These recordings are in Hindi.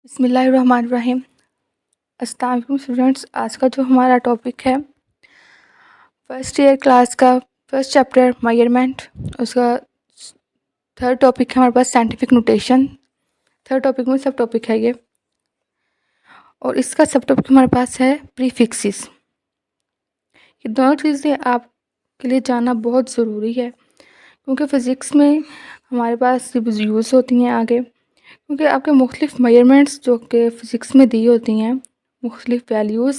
बिस्मिल्लाहिर्रहमानिर्रहीम। अस्सलाम वालेकुम स्टूडेंट्स। आज का जो हमारा टॉपिक है फर्स्ट ईयर क्लास का फर्स्ट चैप्टर मेजरमेंट, उसका थर्ड टॉपिक है हमारे पास साइंटिफिक नोटेशन। थर्ड टॉपिक में सब टॉपिक है ये, और इसका सब टॉपिक हमारे पास है प्रीफिक्सेस। ये दोनों चीज़ें आपके लिए जानना बहुत ज़रूरी है, क्योंकि फ़िज़िक्स में हमारे पास यूज़ होती हैं आगे, क्योंकि आपके मुख्तलिफ मेजरमेंट्स जो कि फ़िज़िक्स में दी होती हैं, मुख्तलिफ वैल्यूज़,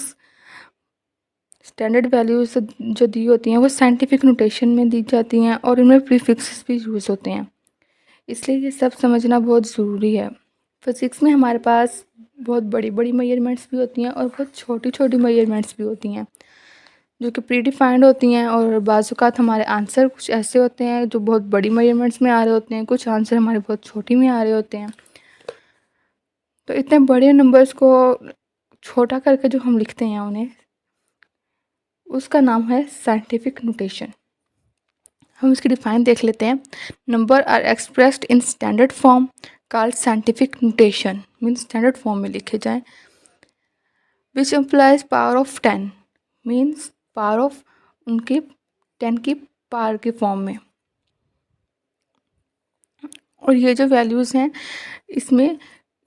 स्टैंडर्ड वैल्यूज़ जो दी होती हैं वो साइंटिफिक नोटेशन में दी जाती हैं, और इनमें प्रीफिक्सेस भी यूज़ होते हैं। इसलिए ये सब समझना बहुत ज़रूरी है। फ़िज़िक्स में हमारे पास बहुत बड़ी बड़ी मेजरमेंट्स भी होती हैं और बहुत छोटी छोटी मेजरमेंट्स भी होती हैं जो कि प्री डिफाइंड होती हैं, और बाज़ हमारे आंसर कुछ ऐसे होते हैं जो बहुत बड़ी मेजरमेंट्स में आ रहे होते हैं, कुछ आंसर हमारे बहुत छोटी में आ रहे होते हैं। तो इतने बड़े नंबर्स को छोटा करके जो हम लिखते हैं उन्हें, उसका नाम है साइंटिफिक नोटेशन। हम इसकी डिफाइन देख लेते हैं। Number are expressed in standard form called scientific notation, means standard form में लिखे जाएं, which employs power of 10, means power of उनकी 10 की पावर के फॉर्म में। और ये जो वैल्यूज़ हैं इसमें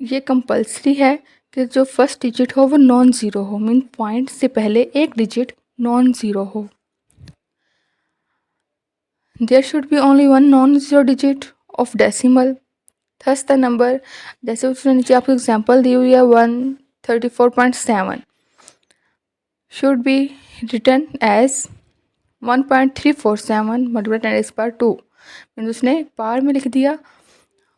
ये कंपल्सरी है कि जो फर्स्ट डिजिट हो वो नॉन ज़ीरो हो, मीन पॉइंट से पहले एक डिजिट नॉन ज़ीरो हो। There should be only one non zero digit of decimal. Thus the number, जैसे उसने नीचे आपको एग्जांपल दी हुई है 134.7, should be written as 1.347 multiply 10⁻²। Means उसने पावर में लिख दिया,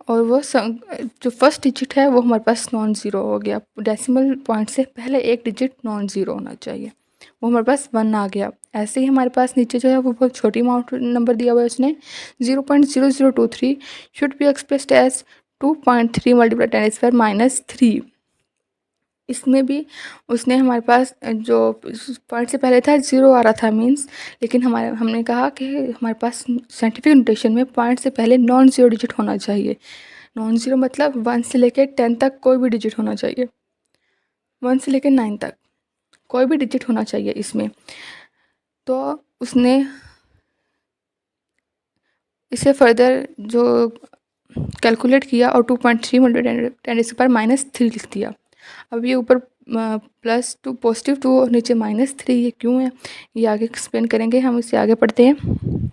और वो जो फर्स्ट डिजिट है वो हमारे पास नॉन ज़ीरो हो गया। डेसिमल पॉइंट से पहले एक डिजिट नॉन ज़ीरो होना चाहिए, वो हमारे पास 1 आ गया। ऐसे ही हमारे पास नीचे जो है वो बहुत छोटी अमाउंट नंबर दिया हुआ है उसने 0.0023 should be expressed as 2.3 multiply 10⁻³ इसमें भी उसने हमारे पास जो पॉइंट से पहले था ज़ीरो आ रहा था मीन्स, लेकिन हमने कहा कि हमारे पास साइंटिफिक नोटेशन में पॉइंट से पहले नॉन ज़ीरो डिजिट होना चाहिए। नॉन ज़ीरो मतलब 1 से लेकर 10 तक कोई भी डिजिट होना चाहिए, 1 से लेकर 9 तक कोई भी डिजिट होना चाहिए इसमें। तो उसने इसे फर्दर जो कैलकुलेट किया और 2.3 10⁻³ लिख दिया। अब ये ऊपर +2 +2 और नीचे -3, ये क्यों है ये आगे एक्सप्लेन करेंगे। हम इसे आगे पढ़ते हैं।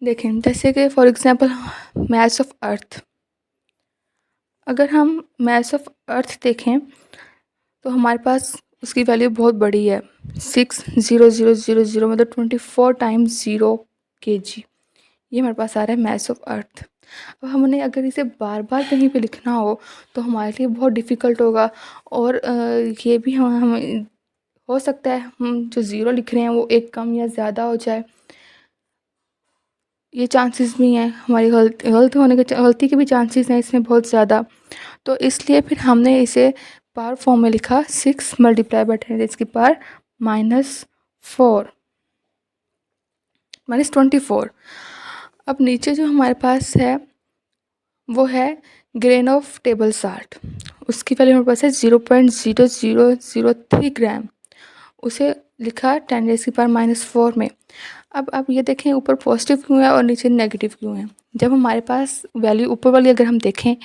देखें, जैसे कि for example mass of earth, अगर हम मास ऑफ अर्थ देखें तो हमारे पास उसकी वैल्यू बहुत बड़ी है, 60000 मतलब 24 टाइम्स 0 kg, ये हमारे पास आ रहा है मास ऑफ अर्थ। अब हमने अगर इसे बार बार कहीं पे लिखना हो तो हमारे लिए बहुत डिफ़िकल्ट होगा, और ये भी हम हो सकता है हम जो ज़ीरो लिख रहे हैं वो एक कम या ज़्यादा हो जाए, ये चांसेस भी हैं। हमारी गलती के भी चांसेस हैं इसमें बहुत ज़्यादा। तो इसलिए फिर हमने इसे पावर फॉर्म में लिखा 6 मल्टीप्लाई बाय 10⁻⁴ -24। अब नीचे जो हमारे पास है वो है ग्रेन ऑफ टेबल साल्ट, उसकी वैल्यू हमारे पास है 0.0003 ग्राम, उसे लिखा 10⁻⁴ में। अब आप ये देखें ऊपर पॉजिटिव क्यों है और नीचे नेगेटिव क्यों है। जब हमारे पास वैल्यू ऊपर वाली अगर हम देखें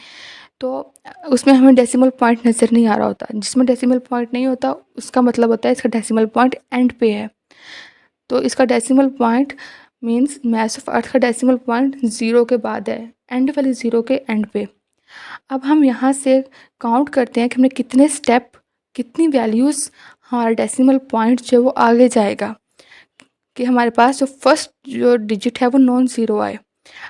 तो उसमें हमें डेसिमल पॉइंट नज़र नहीं आ रहा होता, जिसमें डेसिमल पॉइंट नहीं होता उसका मतलब होता है इसका डेसिमल पॉइंट एंड पे है। तो इसका decimal point means mass of earth का डेसिमल पॉइंट ज़ीरो के बाद है, एंड वाली ज़ीरो के एंड पे। अब हम यहाँ से काउंट करते हैं कि हमने कितने स्टेप, कितनी वैल्यूज़ हमारा डेसिमल पॉइंट जो है वो आगे जाएगा, कि हमारे पास जो फर्स्ट जो डिजिट है वो नॉन ज़ीरो आए।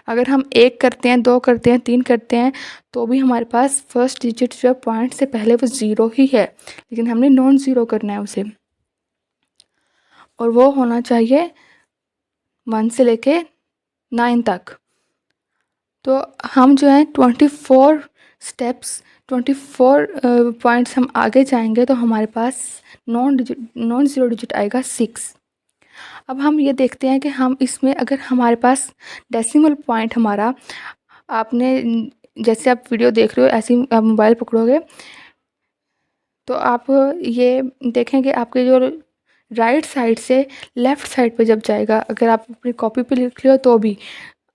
अगर हम 1 करते हैं, 2 करते हैं, 3 करते हैं तो भी हमारे पास फर्स्ट डिजिट जो है पॉइंट से पहले वो ज़ीरो ही है, लेकिन हमने नॉन ज़ीरो करना है उसे, और वो होना चाहिए 1 से लेके 9 तक। तो हम जो है 24 स्टेप्स, 24 पॉइंट्स हम आगे जाएंगे तो हमारे पास नॉन ज़ीरो डिजिट आएगा 6। अब हम ये देखते हैं कि हम इसमें अगर हमारे पास डेसिमल पॉइंट हमारा, आपने जैसे आप वीडियो देख रहे हो ऐसे ही आप मोबाइल पकड़ोगे तो आप ये देखेंगे आपके जो राइट साइड से लेफ़्ट साइड पे जब जाएगा, अगर आप अपनी कॉपी पे लिख रहे हो तो भी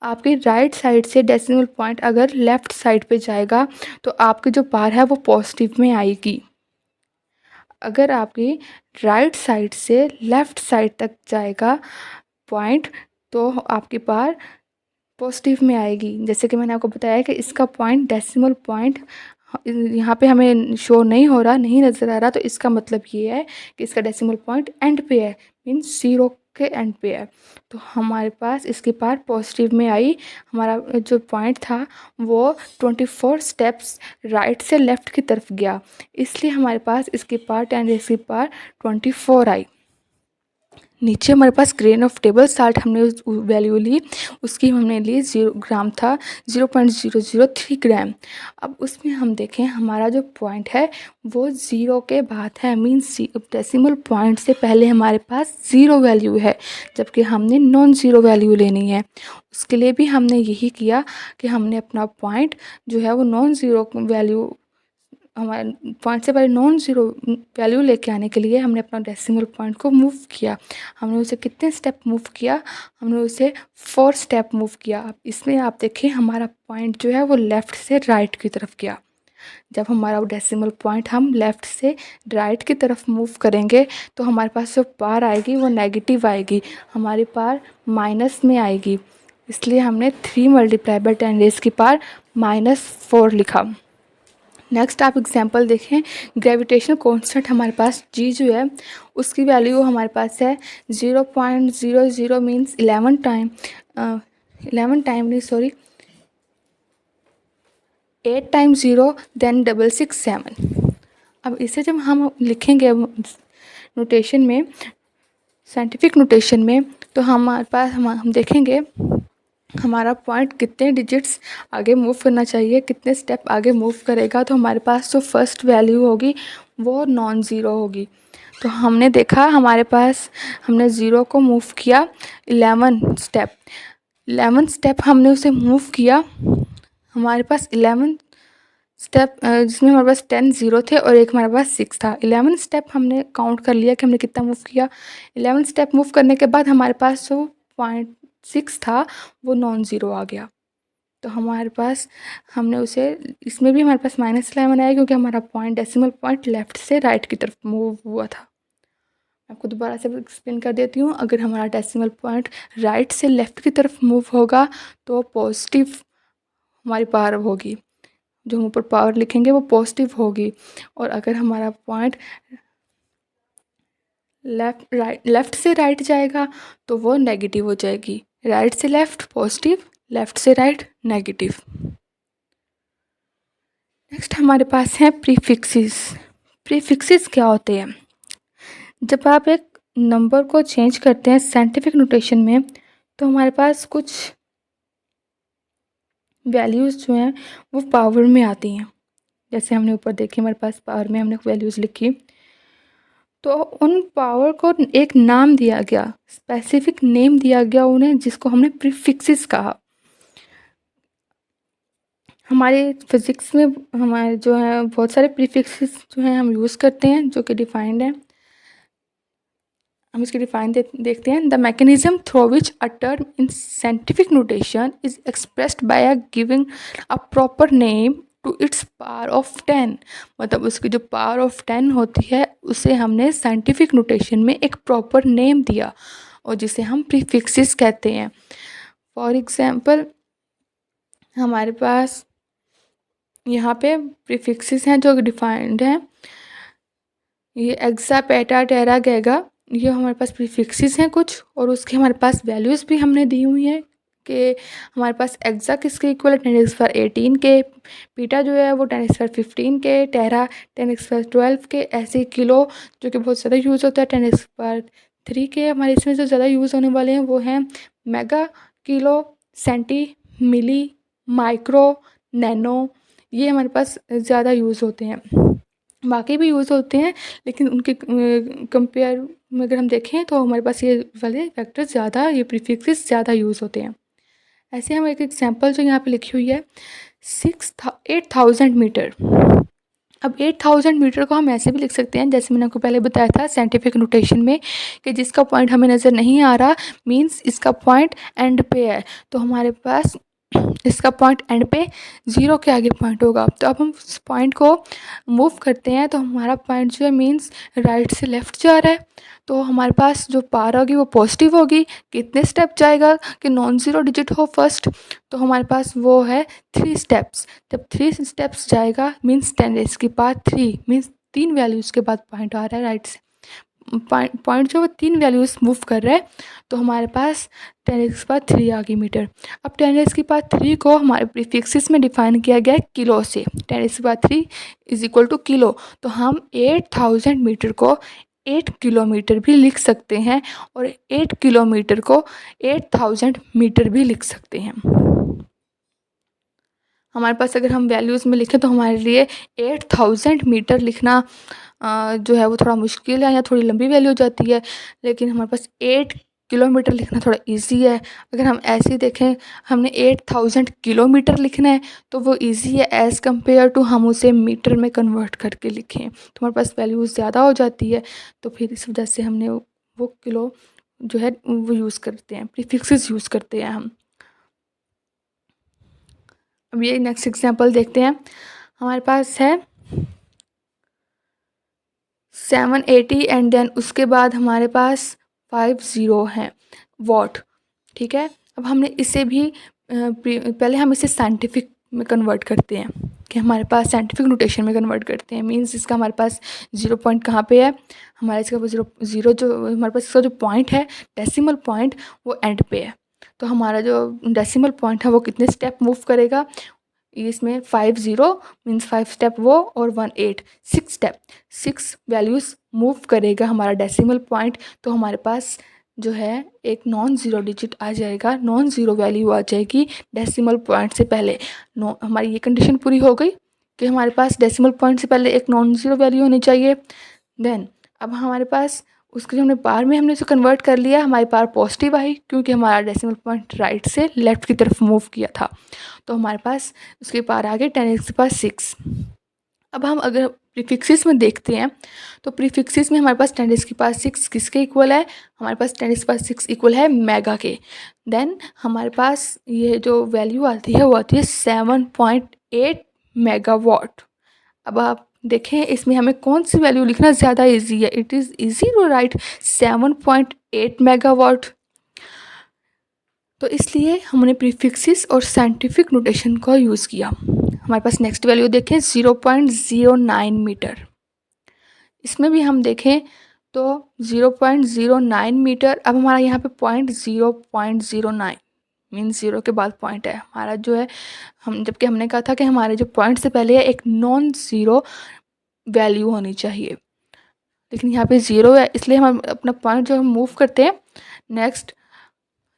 आपकी राइट साइड से डेसिमल पॉइंट अगर लेफ़्ट साइड पे जाएगा तो आपकी जो पार है वो पॉजिटिव में आएगी। अगर आपकी राइट साइड से लेफ़्ट साइड तक जाएगा पॉइंट तो आपकी पार पॉजिटिव में आएगी। जैसे कि मैंने आपको बताया कि इसका पॉइंट डेसिमल पॉइंट यहाँ पे हमें शो नहीं हो रहा, नहीं नज़र आ रहा, तो इसका मतलब ये है कि इसका डेसिमल पॉइंट एंड पे है, मीन्स 0 के एंड पे है। तो हमारे पास इसकी पार पॉजिटिव में आई। हमारा जो पॉइंट था वो 24 स्टेप्स राइट से लेफ़्ट की तरफ गया, इसलिए हमारे पास इसकी पार 10 रेज़ की पार 24 आई। नीचे हमारे पास ग्रेन ऑफ टेबल साल्ट हमने उस वैल्यू ली, उसकी हमने ली 0 ग्राम था, 0.003 ग्राम। अब उसमें हम देखें हमारा जो पॉइंट है वो 0 के बाद है, मीन्स डेसिमल पॉइंट से पहले हमारे पास 0 वैल्यू है, जबकि हमने नॉन ज़ीरो वैल्यू लेनी है। उसके लिए भी हमने यही किया कि हमने अपना पॉइंट जो है वो नॉन ज़ीरो वैल्यू, हमारे पॉइंट से पहले नॉन ज़ीरो वैल्यू लेके आने के लिए हमने अपना डेसिमल पॉइंट को मूव किया। हमने उसे कितने स्टेप मूव किया? हमने उसे 4 स्टेप मूव किया। अब इसमें आप देखिए हमारा पॉइंट जो है वो लेफ़्ट से राइट की तरफ गया। जब हमारा वो डेसिमल पॉइंट हम लेफ़्ट से राइट की तरफ मूव करेंगे तो हमारे पास जो पार आएगी वो नेगेटिव आएगी, हमारी पार माइनस में आएगी। इसलिए हमने 3 मल्टीप्लाई बाय 10 रेज़ की पार -4 लिखा। नेक्स्ट आप एग्जांपल देखें, ग्रेविटेशनल कांस्टेंट हमारे पास जी जो है उसकी वैल्यू हमारे पास है 0.00 मीन्स 11 टाइम 8 टाइम्स 0 देन 667। अब इसे जब हम लिखेंगे नोटेशन में, साइंटिफिक नोटेशन में, तो हमारे पास हम देखेंगे हमारा पॉइंट कितने डिजिट्स आगे मूव करना चाहिए, कितने स्टेप आगे मूव करेगा। तो हमारे पास जो फर्स्ट वैल्यू होगी वो नॉन ज़ीरो होगी। तो हमने देखा हमारे पास हमने ज़ीरो को मूव किया 11 स्टेप हमने उसे मूव किया। हमारे पास 11 स्टेप जिसमें हमारे पास 10 ज़ीरो थे और एक हमारे पास 6 था। 11 स्टेप हमने काउंट कर लिया कि हमने कितना मूव किया। 11 स्टेप मूव करने के बाद हमारे पास जो पॉइंट 6 था वो नॉन ज़ीरो आ गया। तो हमारे पास हमने उसे, इसमें भी हमारे पास -11 आया क्योंकि हमारा पॉइंट डेसिमल पॉइंट लेफ़्ट से राइट की तरफ मूव हुआ था। आपको दोबारा से एक्सप्लेन कर देती हूँ। अगर हमारा डेसिमल पॉइंट राइट से लेफ़्ट की तरफ मूव होगा तो पॉजिटिव हमारी पावर होगी, जो हम ऊपर पावर लिखेंगे वो पॉजिटिव होगी। और अगर हमारा पॉइंट लेफ़्ट से राइट जाएगा तो वो नेगेटिव हो जाएगी। राइट से लेफ़्ट पॉजिटिव, लेफ़्ट से राइट नेगेटिव। नेक्स्ट हमारे पास है प्रीफिक्सेस। प्रीफिक्सेस क्या होते हैं? जब आप एक नंबर को चेंज करते हैं साइंटिफिक नोटेशन में तो हमारे पास कुछ वैल्यूज़ जो हैं वो पावर में आती हैं। जैसे हमने ऊपर देखी हमारे पास पावर में हमने वैल्यूज़ लिखी, तो उन पावर को एक नाम दिया गया, स्पेसिफिक नेम दिया गया उन्हें, जिसको हमने प्रीफिक्सेस कहा। हमारे फिज़िक्स में हमारे जो है बहुत सारे प्रीफिक्सेस जो हैं हम यूज़ करते हैं जो कि डिफाइंड हैं। हम इसकी डिफाइन देखते हैं। The mechanism through which a term in scientific notation is expressed by a giving a proper name to its power of 10। मतलब उसकी जो पावर ऑफ 10 होती है उसे हमने साइंटिफिक नोटेशन में एक प्रॉपर नेम दिया और जिसे हम प्रीफिक्सेस कहते हैं। फॉर एग्जांपल हमारे पास यहाँ पे प्रीफिक्सेस हैं जो डिफाइंड हैं। ये एक्सा, पेटा, टेरा, गैगा, ये हमारे पास प्रीफिक्सेस हैं कुछ, और उसके हमारे पास वैल्यूज़ भी हमने दी हुई हैं कि हमारे पास एक्सा किसके इक्वल है 10⁻18 के, पीटा जो है वो 10⁻15 के, टेरा 10⁻12 के, ऐसे किलो जो कि बहुत ज़्यादा यूज़ होता है 10⁻3 के। हमारे इसमें जो ज़्यादा यूज़ होने वाले हैं वो हैं मेगा, किलो, सेंटी, मिली, माइक्रो, नैनो, ये हमारे पास ज़्यादा यूज़ होते हैं। बाकी भी यूज़ होते हैं लेकिन उनके कंपेयर में अगर हम देखें तो हमारे पास ये वाले फैक्टर ज़्यादा, ये प्रीफिक्सेस ज़्यादा यूज़ होते हैं। ऐसे हम एक एग्जांपल जो यहाँ पे लिखी हुई है 8000 मीटर। अब 8000 मीटर को हम ऐसे भी लिख सकते हैं, जैसे मैंने आपको पहले बताया था साइंटिफिक नोटेशन में, कि जिसका पॉइंट हमें नज़र नहीं आ रहा मीन्स इसका पॉइंट एंड पे है, तो हमारे पास इसका पॉइंट एंड पे 0 के आगे पॉइंट होगा। तो अब हम उस पॉइंट को मूव करते हैं तो हमारा पॉइंट जो है मीन्स राइट से लेफ़्ट जा रहा है, तो हमारे पास जो पावर होगी वो पॉजिटिव होगी। कितने स्टेप जाएगा कि नॉन ज़ीरो डिजिट हो फर्स्ट, तो हमारे पास वो है 3 स्टेप्स। जब 3 स्टेप्स जाएगा मीन्स 10 रेज़ की पावर 3 मीन्स 3 वैल्यूज़ के बाद पॉइंट आ रहा है राइट से। पॉइंट जो वो 3 वैल्यूज़ मूव कर रहा है, तो हमारे पास 10 रेज़ की पावर 3 आ गई मीटर। अब 10 रेज़ की पावर 3 को हमारे प्रीफिक्सेस में डिफाइन किया गया है किलो से। 10 रेज़ की power 3 is equal two kilo, तो हम 8000 मीटर को 8 किलोमीटर भी लिख सकते हैं और 8 किलोमीटर को 8000 मीटर भी लिख सकते हैं। हमारे पास अगर हम वैल्यूज़ में लिखें तो हमारे लिए 8000 मीटर लिखना जो है वो थोड़ा मुश्किल है या थोड़ी लंबी वैल्यू हो जाती है, लेकिन हमारे पास 8 किलोमीटर लिखना थोड़ा इजी है। अगर हम ऐसे ही देखें हमने 8000 किलोमीटर लिखना है तो वो इजी है एज़ कम्पेयर टू हम उसे मीटर में कन्वर्ट करके लिखें, तो हमारे पास वैल्यू ज़्यादा हो जाती है। तो फिर इस वजह से हमने वो किलो जो है वो यूज़ करते हैं, प्रीफिक्सेस यूज़ करते हैं हम। अब ये नेक्स्ट एग्जांपल देखते हैं। हमारे पास है 780 एंड देन उसके बाद हमारे पास 50 है वॉट, ठीक है। अब हमने इसे भी पहले हम इसे साइंटिफिक में कन्वर्ट करते हैं, कि हमारे पास साइंटिफिक नोटेशन में कन्वर्ट करते हैं। मींस इसका हमारे पास 0 पॉइंट कहाँ पे है, हमारे इसका वो ज़ीरो जो हमारे पास इसका जो पॉइंट है डेसिमल पॉइंट वो एंड पे है। तो हमारा जो डेसिमल पॉइंट है वो कितने स्टेप मूव करेगा, इसमें 50 मीन्स 5 स्टेप वो और 18 6 स्टेप 6 वैल्यूज़ मूव करेगा हमारा डेसिमल पॉइंट। तो हमारे पास जो है एक नॉन ज़ीरो डिजिट आ जाएगा, नॉन ज़ीरो वैल्यू आ जाएगी डेसिमल पॉइंट से पहले। हमारी ये कंडीशन पूरी हो गई कि हमारे पास डेसिमल पॉइंट से पहले एक नॉन ज़ीरो वैल्यू होनी चाहिए। देन अब हमारे पास उसके हमने पावर में हमने उसे कन्वर्ट कर लिया, हमारी पावर पॉजिटिव आई क्योंकि हमारा डेसिमल पॉइंट राइट से लेफ़्ट की तरफ मूव किया था। तो हमारे पास उसके पावर आ गई 10 रेज़ की पावर 6। अब हम अगर प्रीफिक्सेस में देखते हैं तो प्रीफिक्सेस में हमारे पास 10 रेज़ की पावर 6 किसके इक्वल है, हमारे पास 10 रेज़ की पावर 6 इक्वल है मेगा के। देन हमारे पास ये जो वैल्यू आती है वो आती है 7.8 मेगावाट। अब आप देखें इसमें हमें कौन सी वैल्यू लिखना ज़्यादा इजी है, it is easy to write 7.8 megawatt. तो इसलिए हमने प्रीफिक्सेस और साइंटिफिक नोटेशन का यूज़ किया। हमारे पास नेक्स्ट वैल्यू देखें 0.09 मीटर। इसमें भी हम देखें तो 0.09 मीटर। अब हमारा यहाँ पे पॉइंट 0.09 मीन्स 0 के बाद पॉइंट है हमारा जो है, हम जबकि हमने कहा था कि हमारे जो पॉइंट से पहले है एक नॉन ज़ीरो वैल्यू होनी चाहिए, लेकिन यहाँ पे 0 है इसलिए हम अपना पॉइंट जो हम मूव करते हैं नेक्स्ट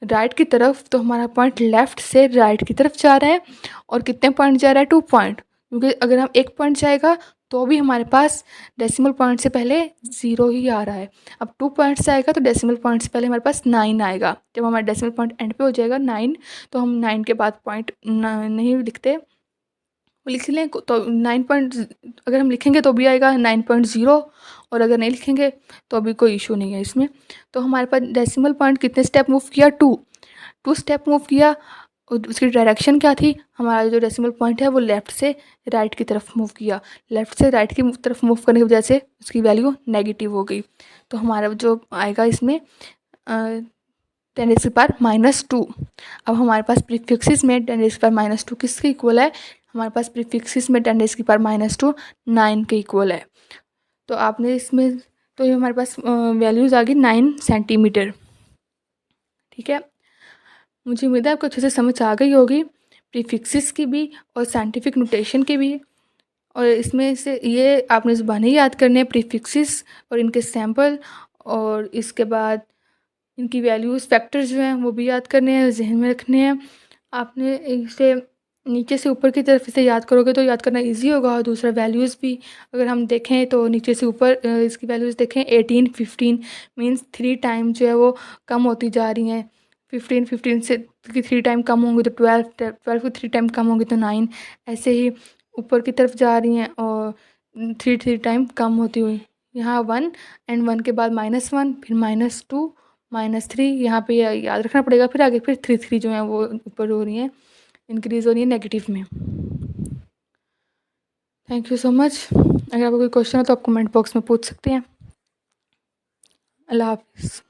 राइट की तरफ, तो हमारा पॉइंट लेफ़्ट से राइट की तरफ जा रहा है। और कितने पॉइंट जा रहा है 2 पॉइंट, क्योंकि अगर हम 1 पॉइंट जाएगा तो भी हमारे पास डेसिमल पॉइंट से पहले 0 ही आ रहा है। अब 2 पॉइंट्स आएगा तो डेसिमल पॉइंट से पहले हमारे पास 9 आएगा। जब हमारा डेसिमल पॉइंट एंड पे हो जाएगा 9, तो हम 9 के बाद पॉइंट नहीं लिखते, लिख लें तो 9 पॉइंट अगर हम लिखेंगे तो भी आएगा 9.0, और अगर नहीं लिखेंगे तो भी कोई इशू नहीं है इसमें। तो हमारे पास डेसिमल पॉइंट कितने स्टेप मूव किया, 2 स्टेप मूव किया। और उसकी डायरेक्शन क्या थी, हमारा जो डेसिमल पॉइंट है वो लेफ़्ट से राइट की तरफ मूव किया। लेफ़्ट से राइट की तरफ मूव करने की वजह से उसकी वैल्यू नेगेटिव हो गई। तो हमारा जो आएगा इसमें 10 रेज़ की पावर -2। अब हमारे पास प्रीफिक्सेस में 10 रेज़ की पावर -2 किसके इक्वल है, हमारे पास प्रीफिक्सेस में 10 रेज़ की पावर -2 9 के इक्वल है। तो आपने इसमें तो ये हमारे पास वैल्यूज़ आ गई 9 सेंटीमीटर, ठीक है। मुझे उम्मीद है आपको अच्छे से समझ आ गई होगी प्रीफिक्सेस की भी और साइंटिफिक नोटेशन की भी। और इसमें से ये आपने ज़ुबानी याद करने हैं प्रीफिक्सेस और इनके सैंपल, और इसके बाद इनकी वैल्यूज़ फैक्टर्स जो हैं वो भी याद करने हैं, जहन में रखने हैं। आपने इसे नीचे से ऊपर की तरफ इसे याद करोगे तो याद करना इजी होगा। और दूसरा वैल्यूज़ भी अगर हम देखें तो नीचे से ऊपर इसकी वैल्यूज़ देखें 18 15 मीन्स 3 टाइम जो है वो कम होती जा रही हैं। 15 से की 3 टाइम कम होंगी तो 12 की 3 टाइम कम होंगी तो 9, ऐसे ही ऊपर की तरफ जा रही हैं और 3 टाइम कम होती हुई। यहाँ 1 एंड 1 के बाद -1, फिर -2, -3, यहाँ पे याद रखना पड़ेगा। फिर आगे फिर 3 जो हैं वो ऊपर हो रही हैं, इंक्रीज़ हो रही है नेगेटिव में। Thank you so much. अगर आपको कोई क्वेश्चन हो तो आप कमेंट बॉक्स में पूछ सकते हैं। अल्लाह हाफ़िज़।